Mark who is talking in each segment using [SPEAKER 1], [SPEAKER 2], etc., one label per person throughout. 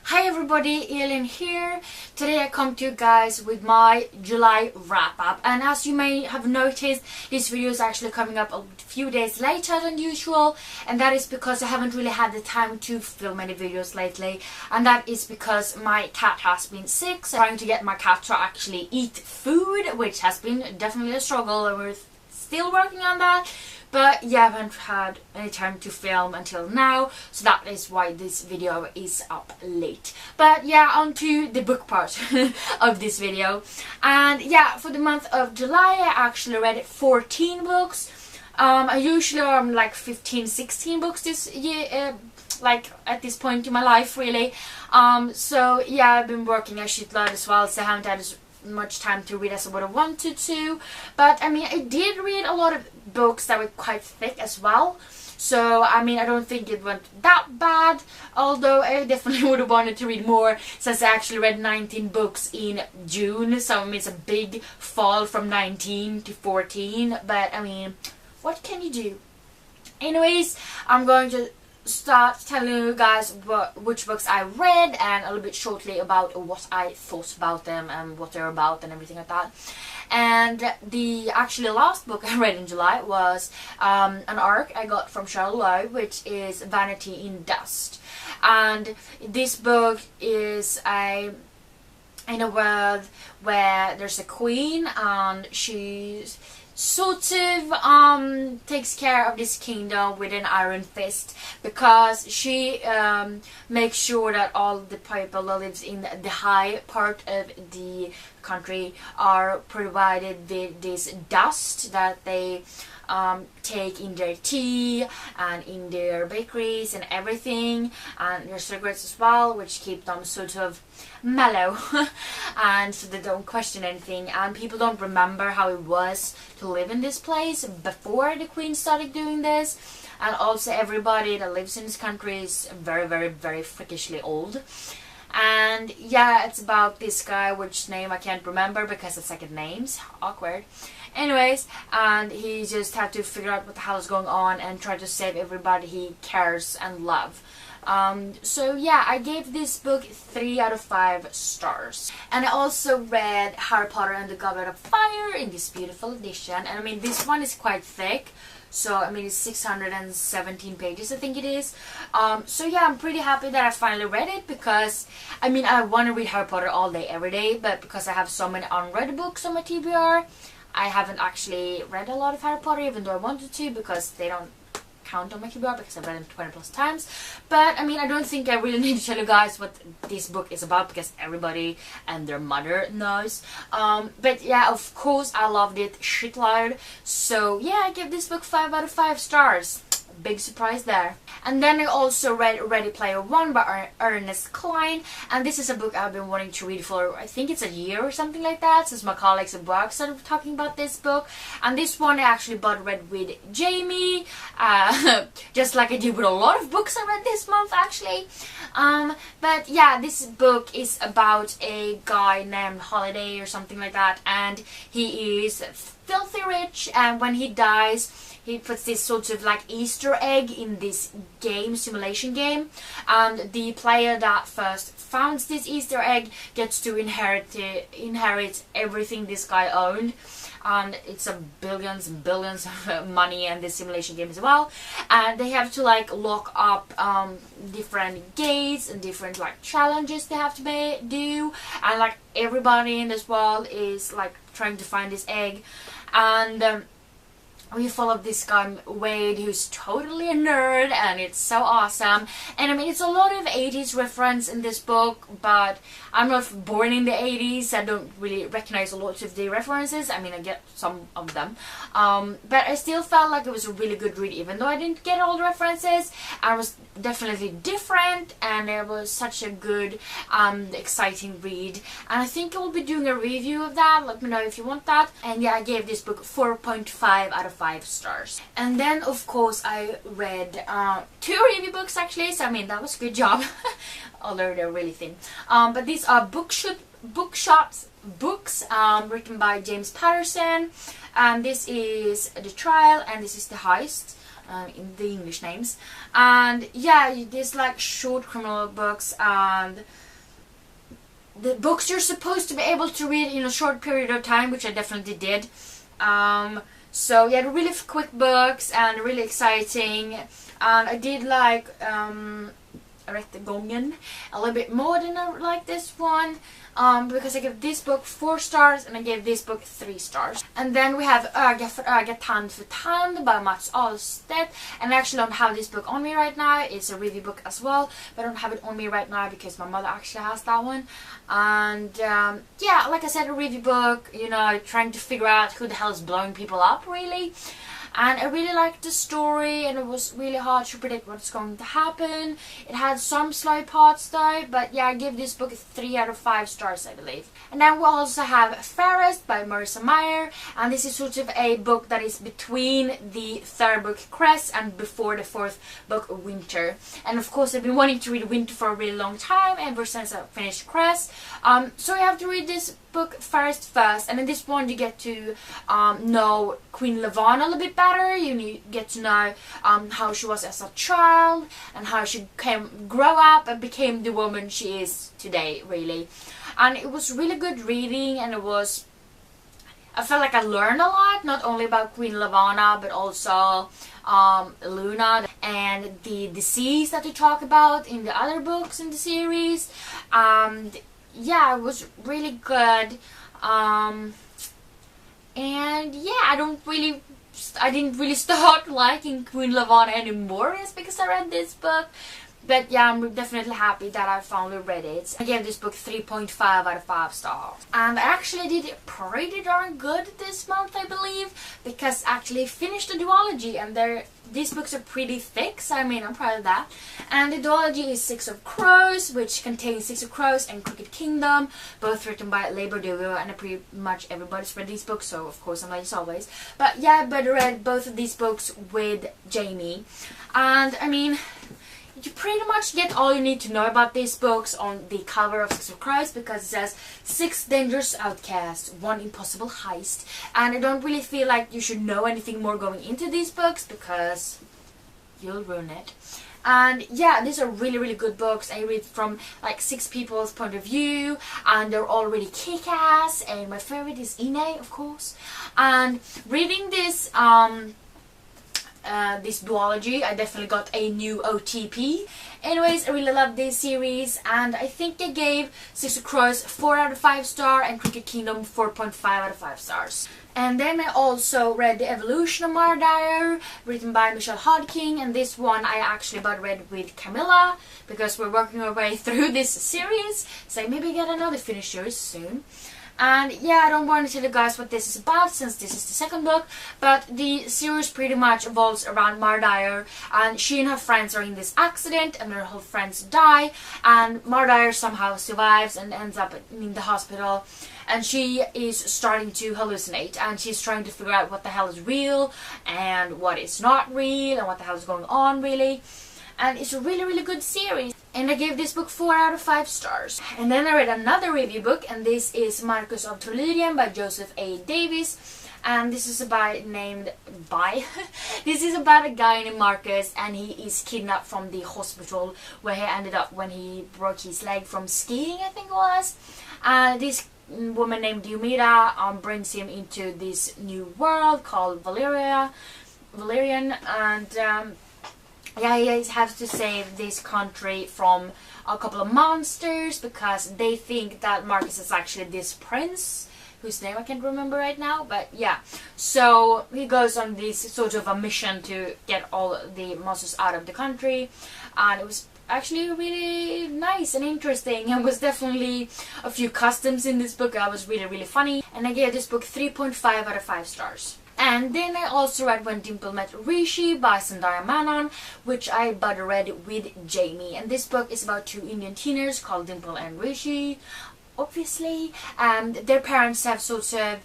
[SPEAKER 1] Hi everybody, Elin here. Today I come to you guys with my July wrap up, and as you may have noticed, this video is actually coming up a few days later than usual, and that is because I haven't really had the time to film any videos lately, and that is because my cat has been sick, so I'm trying to get my cat to actually eat food, which has been definitely a struggle, and we're still working on that. But yeah, I haven't had any time to film until now, so that is why this video is up late. But yeah, on to the book part of this video. And yeah, for the month of July I actually read 14 books. I usually like 15-16 books this year, like at this point in my life really. So yeah, I've been working a shitload as well, so I haven't had as much time to read as I would have wanted to, but I mean I did read a lot of books that were quite thick as well, so I mean I don't think it went that bad, although I definitely would have wanted to read more since I actually read 19 books in June, so I mean it's a big fall from 19 to 14, but I mean what can you do? Anyways, I'm going to start telling you guys which books I read and a little bit shortly about what I thought about them and what they're about and everything like that. And the actually last book I read in July was an ARC I got from Cheryl Lowe, which is Vanity in Dust. And this book is in a world where there's a queen and she's sort of takes care of this kingdom with an iron fist, because she makes sure that all the people that lives in the high part of the country are provided with this dust that they take in their tea and in their bakeries and everything, and their cigarettes as well, which keep them sort of mellow and so they don't question anything, and people don't remember how it was to live in this place before the queen started doing this. And also everybody that lives in this country is very freakishly old. And yeah, it's about this guy which name I can't remember because it's second names, awkward. Anyways, and he just had to figure out what the hell is going on and try to save everybody he cares and love. So yeah, I gave this book 3 out of 5 stars. And I also read Harry Potter and the Goblet of Fire in this beautiful edition. And I mean, this one is quite thick. So I mean, it's 617 pages, I think it is. So yeah, I'm pretty happy that I finally read it, because I mean, I want to read Harry Potter all day every day, but because I have so many unread books on my TBR, I haven't actually read a lot of Harry Potter, even though I wanted to, because they don't count on my TBR because I've read them 20 plus times. But I mean, I don't think I really need to tell you guys what this book is about, because everybody and their mother knows. But yeah, of course I loved it shitload. So yeah, I give this book 5 out of 5 stars. Big surprise there. And then I also read Ready Player One by Ernest Cline, and this is a book I've been wanting to read for, I think it's a year or something like that, since my colleagues at work started talking about this book. And this one I actually read with Jamie, just like I did with a lot of books I read this month actually. But yeah, this book is about a guy named Holiday or something like that, and he is filthy rich, and when he dies he puts this sort of like Easter egg in this game, simulation game, and the player that first finds this Easter egg gets to inherit everything this guy owned, and it's a billions and billions of money in this simulation game as well. And they have to like lock up different gates and different like challenges they have to do, and like everybody in this world is like trying to find this egg. And we follow this guy Wade, who's totally a nerd, and it's so awesome. And I mean, it's a lot of 80s reference in this book, but I'm not born in the 80s, I don't really recognize a lot of the references. I mean, I get some of them, but I still felt like it was a really good read, even though I didn't get all the references. I was definitely different, and it was such a good exciting read, and I think I will be doing a review of that. Let me know if you want that. And yeah, I gave this book 4.5 out of 5 stars. And then of course I read 2 review books actually, so I mean that was a good job although they're really thin. But these are Bookshops books written by James Patterson, and this is The Trial and this is The Heist. in the English names. And yeah, there's like short criminal books, and the books you're supposed to be able to read in a short period of time, which I definitely did. So yeah, really quick books and really exciting. And I did like Rättegången a little bit more than I like this one, because I gave this book 4 stars and I gave this book 3 stars. And then we have Öga för öga, tand för tand by Mats Ahlstedt, and I actually don't have this book on me right now. It's a review book as well, but I don't have it on me right now because my mother actually has that one. And yeah, like I said, a review book, you know, trying to figure out who the hell is blowing people up really. And I really liked the story, and it was really hard to predict what's going to happen. It had some slow parts though, but yeah, I give this book 3 out of 5 stars, I believe. And then we also have Fairest by Marissa Meyer, and this is sort of a book that is between the 3rd book Cress and before the 4th book Winter. And of course I've been wanting to read Winter for a really long time, ever since I finished Cress. So I have to read this book first, and in this one you get to know Queen Levana a little bit better. You get to know how she was as a child and how she grew up and became the woman she is today, really. And it was really good reading, and I felt like I learned a lot, not only about Queen Levana but also Luna and the disease that they talk about in the other books in the series. Yeah, it was really good. And yeah, I didn't really start liking Queen Levana anymore just because I read this book. But yeah, I'm definitely happy that I finally read it. I gave this book 3.5 out of 5 stars. And I actually did pretty darn good this month, I believe, because I actually finished the duology, and these books are pretty thick, so I mean, I'm proud of that. And the duology is Six of Crows, which contains Six of Crows and Crooked Kingdom, both written by Leigh Bardugo, and pretty much everybody's read these books, so of course I'm like as always. But yeah, I read both of these books with Jamie, and I mean, you pretty much get all you need to know about these books on the cover of Six of Crows, because it says 6 dangerous outcasts, 1 impossible heist, and I don't really feel like you should know anything more going into these books because you'll ruin it. And yeah, these are really, really good books. I read from like 6 people's point of view, and they're all really kick-ass, and my favorite is Ine, of course. And reading this this duology, I definitely got a new OTP. Anyways, I really love this series, and I think I gave Six of Crows 4 out of 5 stars and Crooked Kingdom 4.5 out of 5 stars. And then I also read The Evolution of Mara Dyer, written by Michelle Hodking, and this one I actually read with Camilla, because we're working our way through this series, so maybe get another finisher soon. And yeah, I don't want to tell you guys what this is about, since this is the 2nd book, but the series pretty much revolves around Mara Dyer, and she and her friends are in this accident, and their whole friends die, and Mara Dyer somehow survives and ends up in the hospital, and she is starting to hallucinate, and she's trying to figure out what the hell is real and what is not real and what the hell is going on really. And it's a really, really good series. And I gave this book 4 out of 5 stars. And then I read another review book, and this is Marcus of Trolydien by Joseph A. Davis. And this is about this is about a guy named Marcus, and he is kidnapped from the hospital where he ended up when he broke his leg from skiing, I think it was. This woman named Diomeda brings him into this new world called Valerian, and yeah, he has to save this country from a couple of monsters, because they think that Marcus is actually this prince whose name I can't remember right now, but yeah. So he goes on this sort of a mission to get all the monsters out of the country, and it was actually really nice and interesting, and was definitely a few customs in this book that was really, really funny. And I gave this book 3.5 out of 5 stars. And then I also read When Dimple Met Rishi by Sandhya Menon, which I read with Jamie. And this book is about 2 Indian teenagers called Dimple and Rishi, obviously. And their parents have sort of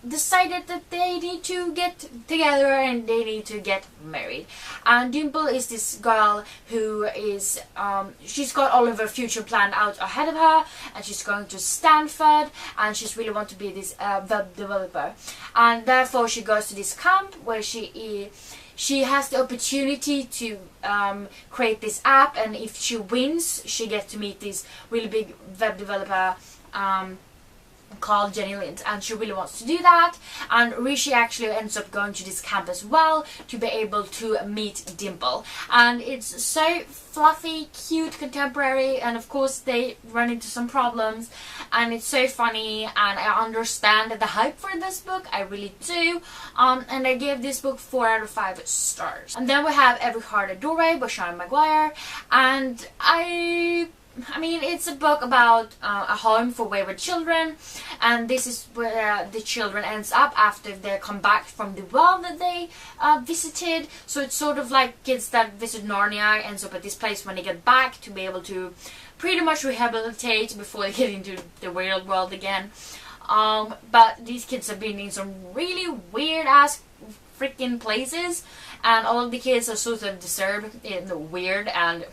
[SPEAKER 1] decided that they need to get together and they need to get married. And Dimple is this girl who is she's got all of her future planned out ahead of her, and she's going to Stanford, and she's really want to be this web developer, and therefore she goes to this camp where she she has the opportunity to create this app, and if she wins, she gets to meet this really big web developer called Jenny Lind, and she really wants to do that. And Rishi actually ends up going to this camp as well to be able to meet Dimple, and it's so fluffy, cute, contemporary, and of course they run into some problems, and it's so funny, and I understand the hype for this book, I really do, and I gave this book 4 out of 5 stars. And then we have Every Heart a Doorway by Sean Maguire, and I mean, it's a book about a home for wayward children, and this is where the children ends up after they come back from the world that they visited. So it's sort of like kids that visit Narnia ends up at this place when they get back to be able to pretty much rehabilitate before they get into the real world again. But these kids have been in some really weird ass freaking places, and all of the kids are sort of disturbed and weird, and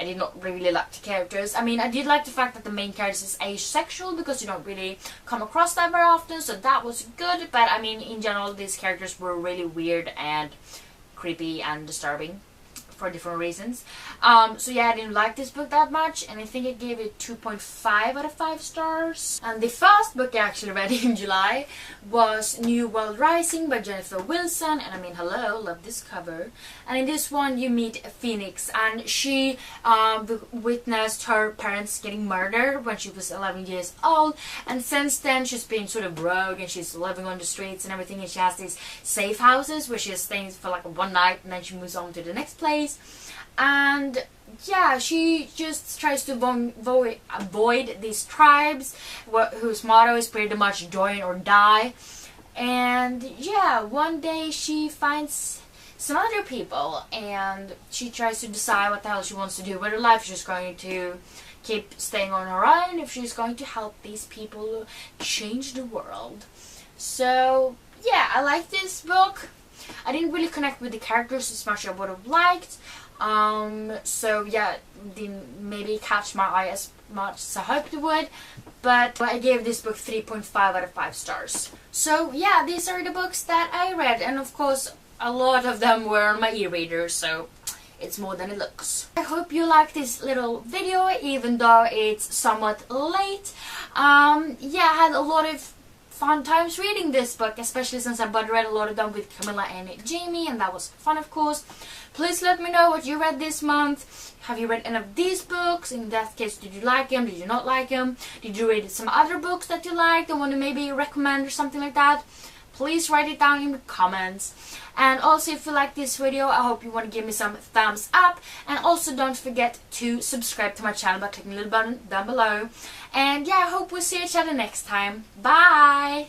[SPEAKER 1] I did not really like the characters. I mean, I did like the fact that the main character is asexual, because you don't really come across that very often, so that was good. But I mean, in general, these characters were really weird and creepy and disturbing for different reasons. So yeah, I didn't like this book that much, and I think I gave it 2.5 out of 5 stars. And the first book I actually read in July was New World Rising by Jennifer Wilson, and I mean, hello, love this cover. And in this one you meet Phoenix, and she witnessed her parents getting murdered when she was 11 years old, and since then she's been sort of rogue, and she's living on the streets and everything, and she has these safe houses where she stays for like one night and then she moves on to the next place. And yeah, she just tries to avoid these tribes whose motto is pretty much join or die. And yeah, one day she finds some other people, and she tries to decide what the hell she wants to do with her life. She's going to keep staying on her own, if she's going to help these people change the world. So yeah, I like this book. I didn't really connect with the characters as much as I would have liked. So yeah, didn't maybe catch my eye as much as I hoped it would. But I gave this book 3.5 out of 5 stars. So yeah, these are the books that I read, and of course a lot of them were on my e-reader, so it's more than it looks. I hope you like this little video, even though it's somewhat late. Yeah, I had a lot of fun times reading this book, especially since I've read a lot of them with Camilla and Jamie, and that was fun, of course. Please let me know what you read this month. Have you read any of these books? In that case, did you like them? Did you not like them? Did you read some other books that you liked and want to maybe recommend or something like that? Please write it down in the comments. And also, if you like this video, I hope you want to give me some thumbs up. And also, don't forget to subscribe to my channel by clicking the little button down below. And yeah, I hope we'll see each other next time. Bye!